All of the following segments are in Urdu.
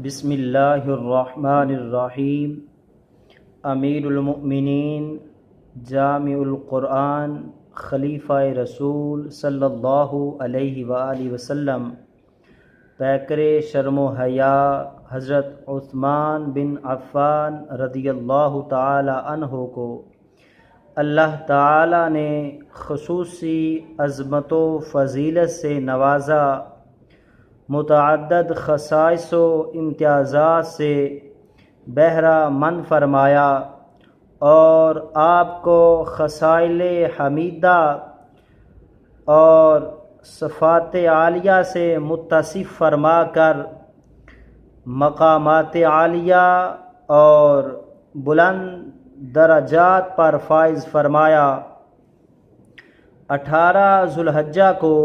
بسم اللہ الرحمن الرحیم۔ امیر المؤمنین، جامع القرآن، خلیفہ رسول صلی اللہ علیہ وآلہ وسلم، پیکر شرم و حیا حضرت عثمان بن عفان رضی اللہ تعالی عنہ کو اللہ تعالی نے خصوصی عظمت و فضیلت سے نوازا، متعدد خصائص و امتیازات سے بہرہ مند فرمایا اور آپ کو خصائل حمیدہ اور صفات عالیہ سے متصف فرما کر مقامات عالیہ اور بلند درجات پر فائز فرمایا۔ 18 ذوالحجہ کو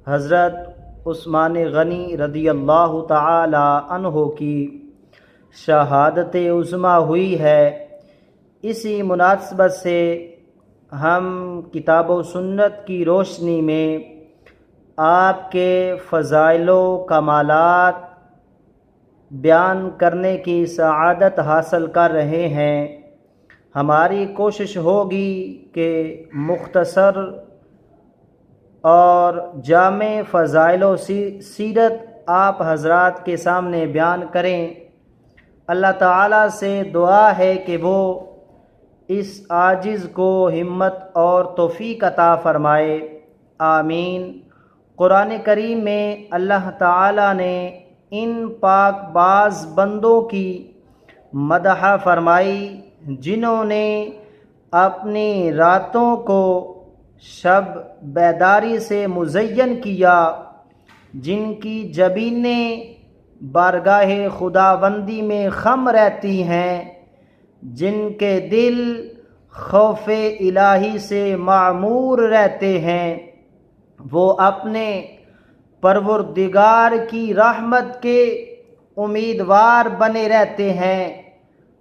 حضرت عثمان غنی رضی اللہ تعالی عنہ کی شہادت عظمیٰ ہوئی ہے۔ اسی مناسبت سے ہم کتاب و سنت کی روشنی میں آپ کے فضائل و کمالات بیان کرنے کی سعادت حاصل کر رہے ہیں۔ ہماری کوشش ہوگی کہ مختصر اور جامع فضائل و سیرت آپ حضرات کے سامنے بیان کریں۔ اللہ تعالیٰ سے دعا ہے کہ وہ اس عاجز کو ہمت اور توفیق عطا فرمائے، آمین۔ قرآن کریم میں اللہ تعالیٰ نے ان پاک باز بندوں کی مدح فرمائی جنہوں نے اپنی راتوں کو شب بیداری سے مزین کیا، جن کی جبینیں بارگاہ خداوندی میں خم رہتی ہیں، جن کے دل خوف الہی سے معمور رہتے ہیں، وہ اپنے پروردگار کی رحمت کے امیدوار بنے رہتے ہیں۔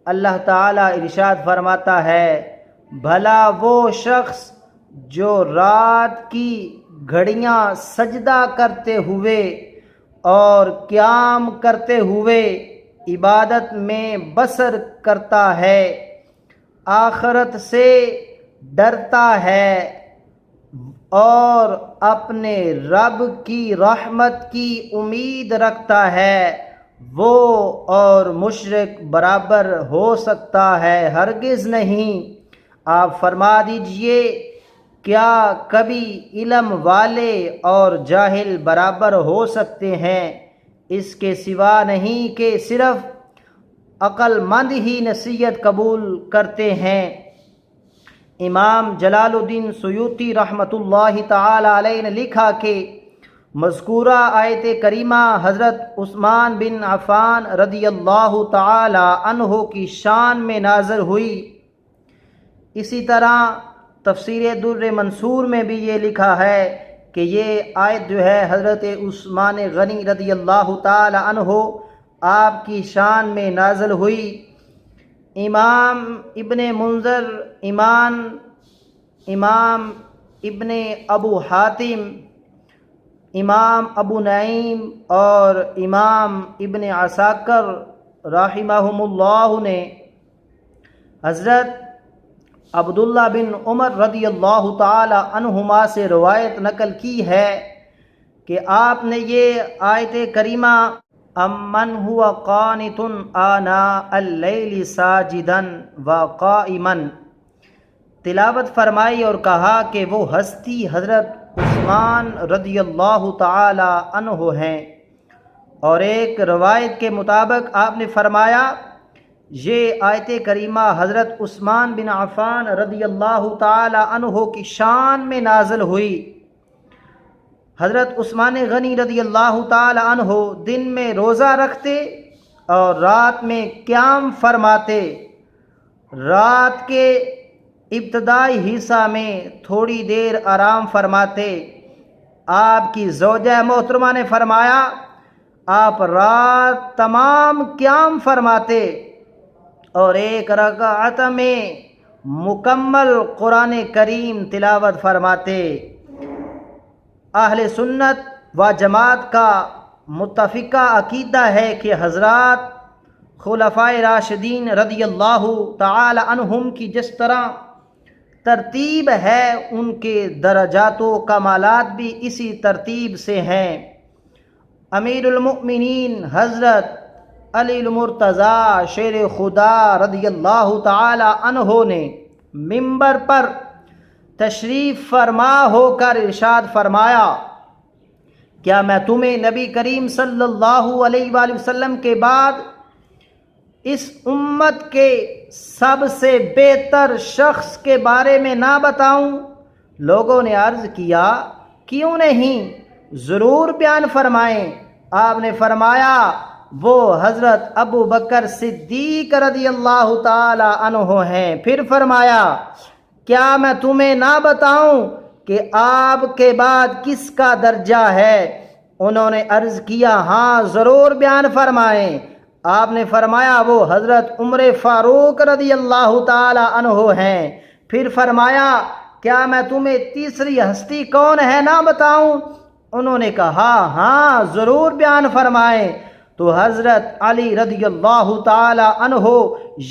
اللہ تعالیٰ ارشاد فرماتا ہے، بھلا وہ شخص جو رات کی گھڑیاں سجدہ کرتے ہوئے اور قیام کرتے ہوئے عبادت میں بسر کرتا ہے، آخرت سے ڈرتا ہے اور اپنے رب کی رحمت کی امید رکھتا ہے، وہ اور مشرک برابر ہو سکتا ہے؟ ہرگز نہیں۔ آپ فرما دیجئے، کیا کبھی علم والے اور جاہل برابر ہو سکتے ہیں؟ اس کے سوا نہیں کہ صرف عقل مند ہی نصیحت قبول کرتے ہیں۔ امام جلال الدین سیوطی رحمۃ اللہ تعالی علیہ نے لکھا کہ مذکورہ آیت کریمہ حضرت عثمان بن عفان رضی اللہ تعالی عنہ کی شان میں نازل ہوئی۔ اسی طرح تفسیر در منصور میں بھی یہ لکھا ہے کہ یہ آیت جو ہے حضرت عثمان غنی رضی اللہ تعالی عنہ آپ کی شان میں نازل ہوئی۔ امام ابن منذر، امام ابن ابو حاتم، امام ابو نعیم اور امام ابن عساکر رحمہم اللہ نے حضرت عبداللہ بن عمر رضی اللہ تعالی عنہما سے روایت نقل کی ہے کہ آپ نے یہ آیت کریمہ امن ہوا قانت آناء اللیل ساجدا وقائما تلاوت فرمائی اور کہا کہ وہ ہستی حضرت عثمان رضی اللہ تعالی عنہ ہیں۔ اور ایک روایت کے مطابق آپ نے فرمایا، یہ آیت کریمہ حضرت عثمان بن عفان رضی اللہ تعالی عنہ کی شان میں نازل ہوئی۔ حضرت عثمان غنی رضی اللہ تعالی عنہ دن میں روزہ رکھتے اور رات میں قیام فرماتے، رات کے ابتدائی حصہ میں تھوڑی دیر آرام فرماتے۔ آپ کی زوجہ محترمہ نے فرمایا، آپ رات تمام قیام فرماتے اور ایک رکعت میں مکمل قرآن کریم تلاوت فرماتے۔ اہل سنت و جماعت کا متفقہ عقیدہ ہے کہ حضرات خلفائے راشدین رضی اللہ تعالی عنہم کی جس طرح ترتیب ہے ان کے درجات و کمالات بھی اسی ترتیب سے ہیں۔ امیر المؤمنین حضرت علی المرتضیٰ شیر خدا رضی اللہ تعالی عنہ نے منبر پر تشریف فرما ہو کر ارشاد فرمایا، کیا میں تمہیں نبی کریم صلی اللہ علیہ وآلہ وسلم کے بعد اس امت کے سب سے بہتر شخص کے بارے میں نہ بتاؤں؟ لوگوں نے عرض کیا، کیوں نہیں، ضرور بیان فرمائیں۔ آپ نے فرمایا، وہ حضرت ابو بکر صدیق رضی اللہ تعالی عنہ ہیں۔ پھر فرمایا، کیا میں تمہیں نہ بتاؤں کہ آپ کے بعد کس کا درجہ ہے؟ انہوں نے عرض کیا، ہاں ضرور بیان فرمائیں۔ آپ نے فرمایا، وہ حضرت عمر فاروق رضی اللہ تعالی عنہ ہیں۔ پھر فرمایا، کیا میں تمہیں تیسری ہستی کون ہے نہ بتاؤں؟ انہوں نے کہا، ہاں ضرور بیان فرمائیں۔ تو حضرت علی رضی اللہ تعالی عنہ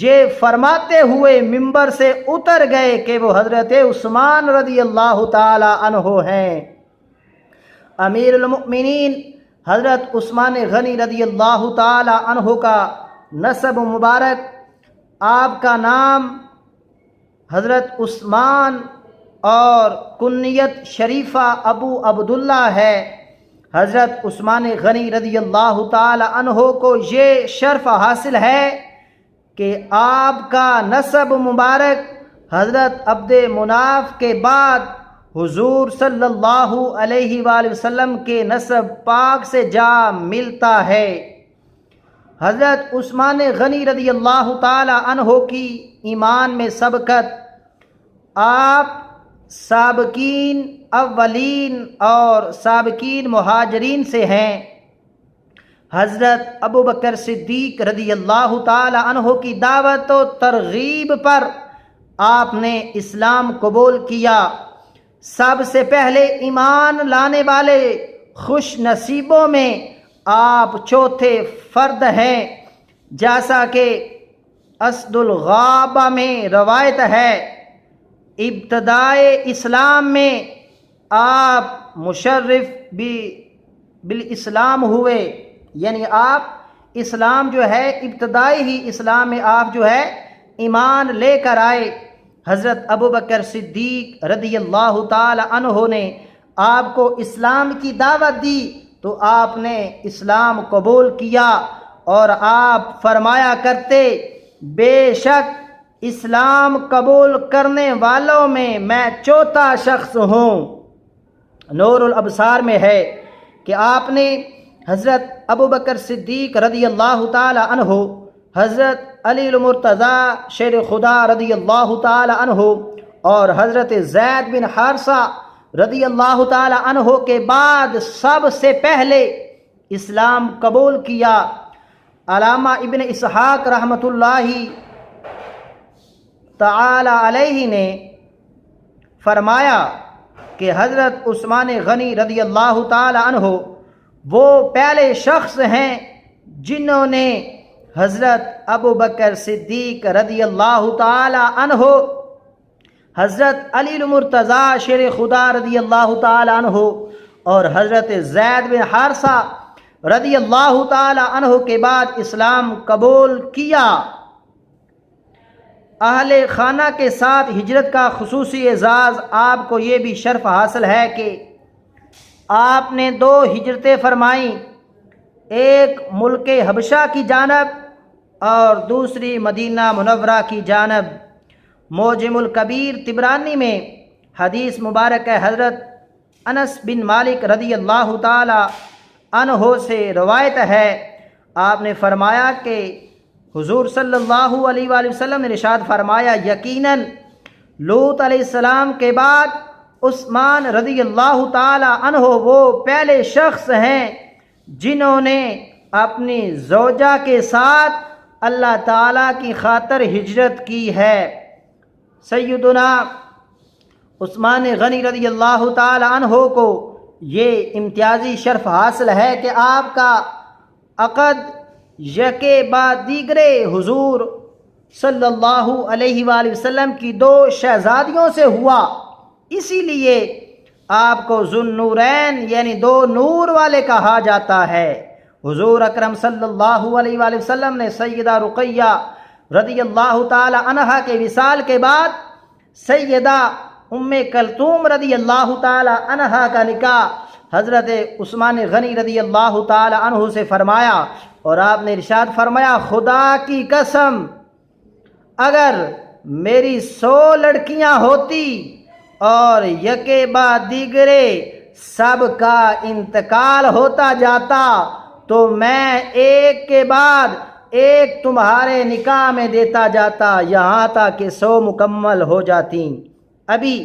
یہ فرماتے ہوئے منبر سے اتر گئے کہ وہ حضرت عثمان رضی اللہ تعالی عنہ ہیں۔ امیر المؤمنین حضرت عثمان غنی رضی اللہ تعالی عنہ کا نسب مبارک، آپ کا نام حضرت عثمان اور کنیت شریفہ ابو عبداللہ ہے۔ حضرت عثمان غنی رضی اللہ تعالی عنہ کو یہ شرف حاصل ہے کہ آپ کا نسب مبارک حضرت عبد مناف کے بعد حضور صلی اللہ علیہ وآلہ وسلم کے نسب پاک سے جا ملتا ہے۔ حضرت عثمان غنی رضی اللہ تعالی عنہ کی ایمان میں سبقت، آپ سابقین اولین اور سابقین مہاجرین سے ہیں۔ حضرت ابو بکر صدیق رضی اللہ تعالی عنہ کی دعوت و ترغیب پر آپ نے اسلام قبول کیا۔ سب سے پہلے ایمان لانے والے خوش نصیبوں میں آپ چوتھے فرد ہیں، جیسا کہ اسد الغابہ میں روایت ہے۔ ابتدائے اسلام میں آپ مشرف بالاسلام ہوئے، یعنی آپ اسلام جو ہے ابتدائی ہی اسلام میں آپ جو ہے ایمان لے کر آئے۔ حضرت ابو بکر صدیق رضی اللہ تعالی عنہ نے آپ کو اسلام کی دعوت دی تو آپ نے اسلام قبول کیا، اور آپ فرمایا کرتے، بے شک اسلام قبول کرنے والوں میں چوتھا شخص ہوں۔ نور الابصار میں ہے کہ آپ نے حضرت ابو بکر صدیق رضی اللہ تعالی عنہ، حضرت علی المرتضیٰ شیر خدا رضی اللہ تعالی عنہ اور حضرت زید بن حارثہ رضی اللہ تعالی عنہ کے بعد سب سے پہلے اسلام قبول کیا۔ علامہ ابن اسحاق رحمۃ اللہ تعالی علیہ نے فرمایا کہ حضرت عثمان غنی رضی اللہ تعالی عنہ وہ پہلے شخص ہیں جنہوں نے حضرت ابو بکر صدیق رضی اللہ تعالی عنہ، حضرت علی المرتضیٰ شیر خدا رضی اللہ تعالی عنہ اور حضرت زید بن حارثہ رضی اللہ تعالی عنہ کے بعد اسلام قبول کیا۔ اہل خانہ کے ساتھ ہجرت کا خصوصی اعزاز آپ کو یہ بھی شرف حاصل ہے کہ آپ نے 2 ہجرتیں فرمائیں، ایک ملک حبشہ کی جانب اور دوسری مدینہ منورہ کی جانب۔ معجم الکبیر طبرانی میں حدیث مبارک حضرت انس بن مالک رضی اللہ تعالی عنہ سے روایت ہے، آپ نے فرمایا کہ حضور صلی اللہ علیہ وآلہ وسلم نے ارشاد فرمایا، یقیناً لوط علیہ السلام کے بعد عثمان رضی اللہ تعالی عنہ وہ پہلے شخص ہیں جنہوں نے اپنی زوجہ کے ساتھ اللہ تعالیٰ کی خاطر ہجرت کی ہے۔ سیدنا عثمان غنی رضی اللہ تعالی عنہ کو یہ امتیازی شرف حاصل ہے کہ آپ کا عقد یکے بعد دیگرے حضور صلی اللہ علیہ وآلہ وسلم کی 2 شہزادیوں سے ہوا، اسی لیے آپ کو ذو النورین یعنی 2 نور والے کہا جاتا ہے۔ حضور اکرم صلی اللہ علیہ وآلہ وسلم نے سیدہ رقیہ رضی اللہ تعالی عنہا کے وصال کے بعد سیدہ ام کلثوم رضی اللہ تعالی عنہا کا نکاح حضرت عثمان غنی رضی اللہ تعالی عنہ سے فرمایا، اور آپ نے ارشاد فرمایا خدا کی قسم اگر میری 100 لڑکیاں ہوتی اور یکے بعد دیگرے سب کا انتقال ہوتا جاتا تو میں ایک کے بعد ایک تمہارے نکاح میں دیتا جاتا یہاں تک کہ 100 مکمل ہو جاتی۔ ابھی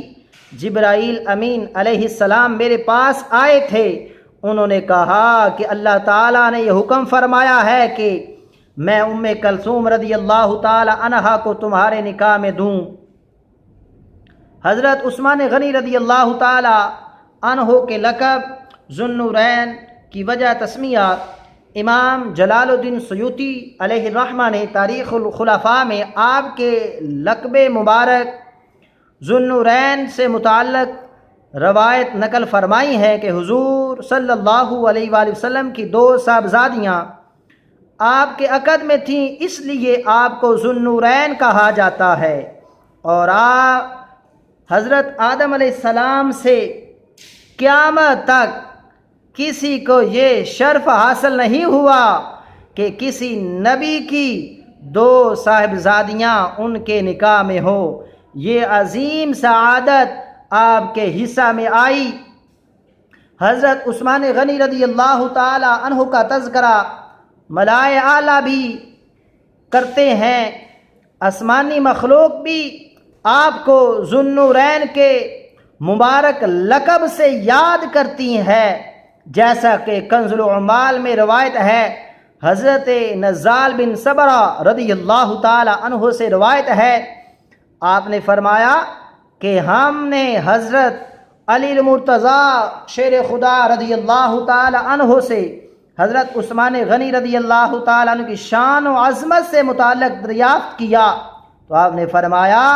جبرائیل امین علیہ السلام میرے پاس آئے تھے، انہوں نے کہا کہ اللہ تعالیٰ نے یہ حکم فرمایا ہے کہ میں ام کلثوم رضی اللہ تعالی عنہا کو تمہارے نکاح میں دوں۔ حضرت عثمان غنی رضی اللہ تعالی عنہ کے لقب ذو النورین کی وجہ تسمیہ امام جلال الدین سیوطی علیہ الرحمہ نے تاریخ الخلفاء میں آپ کے لقب مبارک ذو النورین سے متعلق روایت نقل فرمائی ہے کہ حضور صلی اللہ علیہ وآلہ وسلم کی 2 صاحبزادیاں آپ کے عقد میں تھیں، اس لیے آپ کو ذو النورین کہا جاتا ہے، اور آپ حضرت آدم علیہ السلام سے قیامت تک کسی کو یہ شرف حاصل نہیں ہوا کہ کسی نبی کی 2 صاحبزادیاں ان کے نکاح میں ہو۔ یہ عظیم سعادت آپ کے حصہ میں آئی۔ حضرت عثمان غنی رضی اللہ تعالی عنہ کا تذکرہ ملائے اعلیٰ بھی کرتے ہیں، آسمانی مخلوق بھی آپ کو ذو النورین کے مبارک لقب سے یاد کرتی ہے، جیسا کہ کنز العمال میں روایت ہے۔ حضرت نزال بن صبرہ رضی اللہ تعالی عنہ سے روایت ہے، آپ نے فرمایا کہ ہم نے حضرت علی المرتضیٰ شیر خدا رضی اللہ تعالی عنہ سے حضرت عثمان غنی رضی اللہ تعالی عنہ کی شان و عظمت سے متعلق دریافت کیا، تو آپ نے فرمایا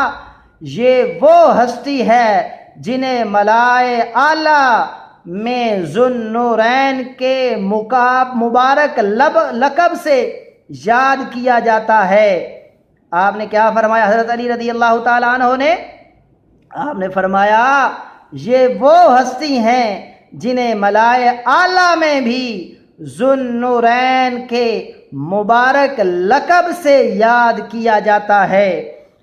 یہ وہ ہستی ہے جنہیں ملائے اعلیٰ میں ذو النورین کے مبارک لقب سے یاد کیا جاتا ہے۔ آپ نے کیا فرمایا؟ حضرت علی رضی اللہ تعالی عنہ نے آپ نے فرمایا یہ وہ ہستی ہیں جنہیں ملائے اعلیٰ میں بھی ذو النورین کے مبارک لقب سے یاد کیا جاتا ہے۔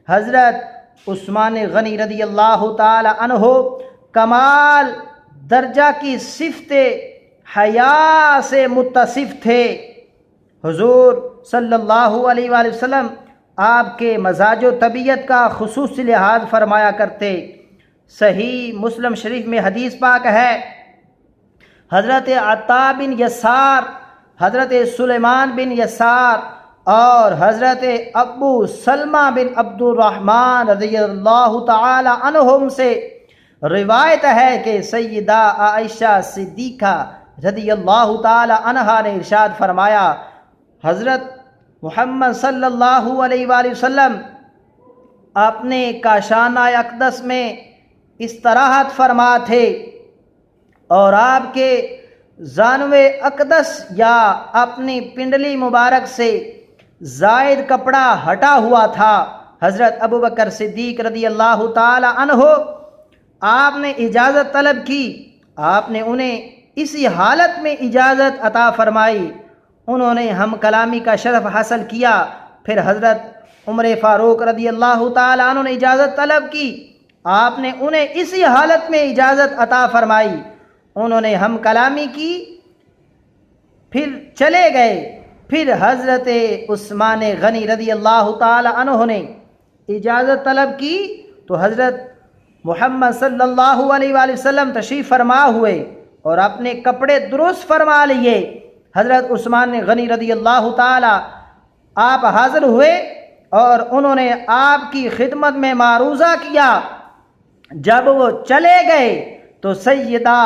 حضرت عثمان غنی رضی اللہ تعالی عنہ کمال درجہ کی صفت حیا سے متصف تھے۔ حضور صلی اللہ علیہ وآلہ وسلم آپ کے مزاج و طبیعت کا خصوصی لحاظ فرمایا کرتے۔ صحیح مسلم شریف میں حدیث پاک ہے، حضرت عطا بن یسار، حضرت سلیمان بن یسار اور حضرت ابو سلمہ بن عبد الرحمن رضی اللہ تعالی عنہم سے روایت ہے کہ سیدہ عائشہ صدیقہ رضی اللہ تعالی عنہا نے ارشاد فرمایا، حضرت محمد صلی اللہ علیہ وآلہ وسلم اپنے کاشانہ اقدس میں استراحت فرما تھے اور آپ کے زانوے اقدس یا اپنی پنڈلی مبارک سے زائد کپڑا ہٹا ہوا تھا۔ حضرت ابوبکر صدیق رضی اللہ تعالی عنہ آپ نے اجازت طلب کی، آپ نے انہیں اسی حالت میں اجازت عطا فرمائی، انہوں نے ہم کلامی کا شرف حاصل کیا۔ پھر حضرت عمر فاروق رضی اللہ تعالی عنہ نے اجازت طلب کی، آپ نے انہیں اسی حالت میں اجازت عطا فرمائی، انہوں نے ہم کلامی کی، پھر چلے گئے۔ پھر حضرت عثمان غنی رضی اللہ تعالی عنہ نے اجازت طلب کی تو حضرت محمد صلی اللہ علیہ وآلہ وسلم تشریف فرما ہوئے اور اپنے کپڑے درست فرما لیے۔ حضرت عثمان غنی رضی اللہ تعالی آپ حاضر ہوئے اور انہوں نے آپ کی خدمت میں معروضہ کیا۔ جب وہ چلے گئے تو سیدہ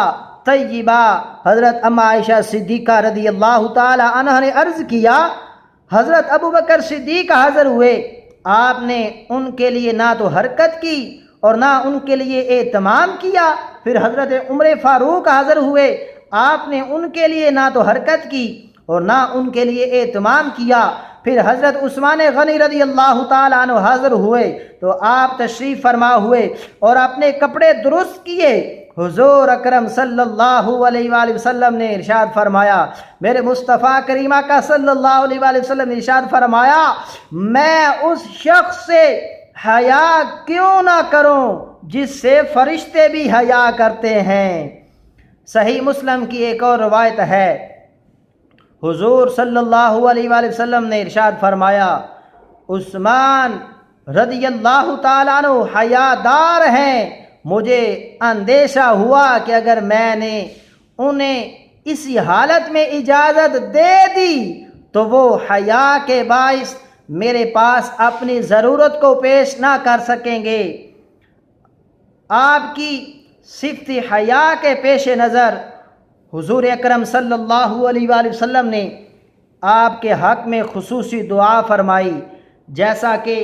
طیبہ۔ حضرت اما عائشہ صدیقہ رضی اللہ تعالی عنہ نے عرض کیا، حضرت ابوبکر صدیق حاضر ہوئے، آپ نے ان کے لیے نہ تو حرکت کی اور نہ ان کے لیے اہتمام کیا۔ پھر حضرت عمر فاروق حاضر ہوئے، آپ نے ان کے لیے نہ تو حرکت کی اور نہ ان کے لیے اہتمام کیا۔ پھر حضرت عثمان غنی رضی اللہ تعالیٰ عنہ حاضر ہوئے تو آپ تشریف فرما ہوئے اور اپنے کپڑے درست کیے۔ حضور اکرم صلی اللہ علیہ وآلہ وسلم نے ارشاد فرمایا، میرے مصطفیٰ کریمہ کا صلی اللہ علیہ وآلہ وسلم نے ارشاد فرمایا، میں اس شخص سے حیا کیوں نہ کروں جس سے فرشتے بھی حیا کرتے ہیں۔ صحیح مسلم کی ایک اور روایت ہے، حضور صلی اللہ علیہ وآلہ وسلم نے ارشاد فرمایا، عثمان رضی اللہ تعالیٰ عنہ حیادار ہیں، مجھے اندیشہ ہوا کہ اگر میں نے انہیں اسی حالت میں اجازت دے دی تو وہ حیا کے باعث میرے پاس اپنی ضرورت کو پیش نہ کر سکیں گے۔ آپ کی صفت حیا کے پیش نظر حضور اکرم صلی اللہ علیہ وآلہ وسلم نے آپ کے حق میں خصوصی دعا فرمائی، جیسا کہ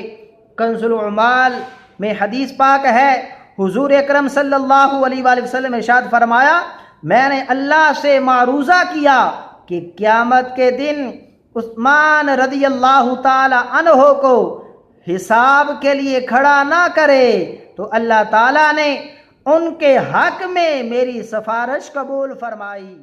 کنز العمال میں حدیث پاک ہے، حضور اکرم صلی اللہ علیہ وآلہ وسلم نے ارشاد فرمایا، میں نے اللہ سے معروضہ کیا کہ قیامت کے دن عثمان رضی اللہ تعالی عنہ کو حساب کے لیے کھڑا نہ کرے، تو اللہ تعالیٰ نے ان کے حق میں میری سفارش قبول فرمائی۔